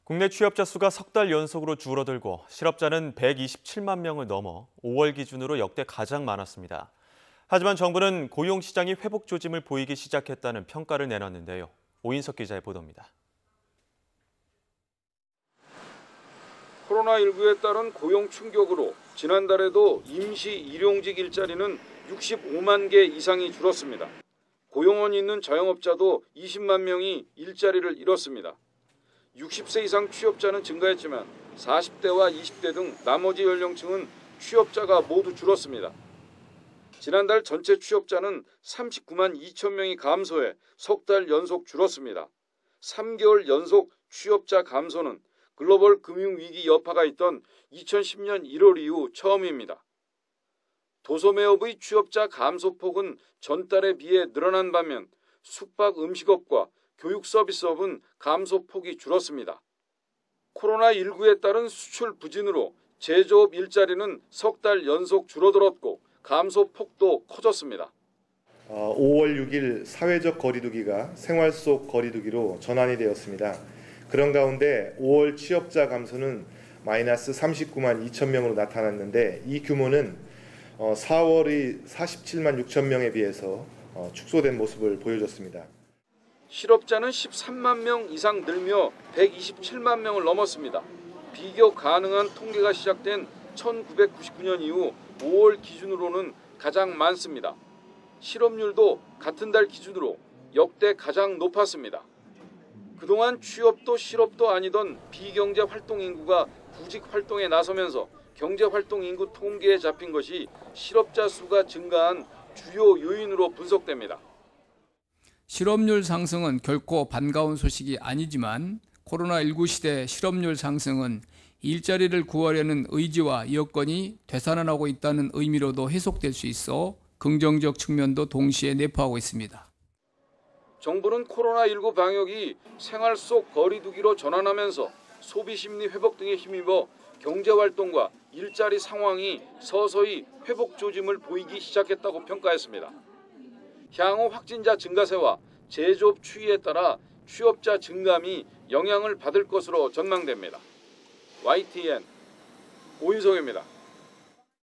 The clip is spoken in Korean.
국내 취업자 수가 석 달 연속으로 줄어들고 실업자는 127만 명을 넘어 5월 기준으로 역대 가장 많았습니다. 하지만 정부는 고용시장이 회복 조짐을 보이기 시작했다는 평가를 내놨는데요. 오인석 기자의 보도입니다. 코로나19에 따른 고용 충격으로 지난달에도 임시 일용직 일자리는 65만 개 이상이 줄었습니다. 고용원이 있는 자영업자도 20만 명이 일자리를 잃었습니다. 60세 이상 취업자는 증가했지만 40대와 20대 등 나머지 연령층은 취업자가 모두 줄었습니다. 지난달 전체 취업자는 39만 2천 명이 감소해 석 달 연속 줄었습니다. 3개월 연속 취업자 감소는 글로벌 금융위기 여파가 있던 2010년 1월 이후 처음입니다. 도소매업의 취업자 감소폭은 전달에 비해 늘어난 반면 숙박 음식업과 교육 서비스업은 감소폭이 줄었습니다. 코로나19에 따른 수출 부진으로 제조업 일자리는 석 달 연속 줄어들었고 감소폭도 커졌습니다. 5월 6일 사회적 거리두기가 생활 속 거리두기로 전환이 되었습니다. 그런 가운데 5월 취업자 감소는 마이너스 39만 2천 명으로 나타났는데 이 규모는 4월의 47만 6천 명에 비해서 축소된 모습을 보여줬습니다. 실업자는 13만 명 이상 늘며 127만 명을 넘었습니다. 비교 가능한 통계가 시작된 1999년 이후 5월 기준으로는 가장 많습니다. 실업률도 같은 달 기준으로 역대 가장 높았습니다. 그동안 취업도 실업도 아니던 비경제 활동 인구가 구직 활동에 나서면서 경제 활동 인구 통계에 잡힌 것이 실업자 수가 증가한 주요 요인으로 분석됩니다. 실업률 상승은 결코 반가운 소식이 아니지만 코로나19 시대 실업률 상승은 일자리를 구하려는 의지와 여건이 되살아나고 있다는 의미로도 해석될 수 있어 긍정적 측면도 동시에 내포하고 있습니다. 정부는 코로나19 방역이 생활 속 거리두기로 전환하면서 소비 심리 회복 등에 힘입어 경제활동과 일자리 상황이 서서히 회복 조짐을 보이기 시작했다고 평가했습니다. 향후 확진자 증가세와 제조업 추이에 따라 취업자 증감이 영향을 받을 것으로 전망됩니다. YTN 오인성입니다.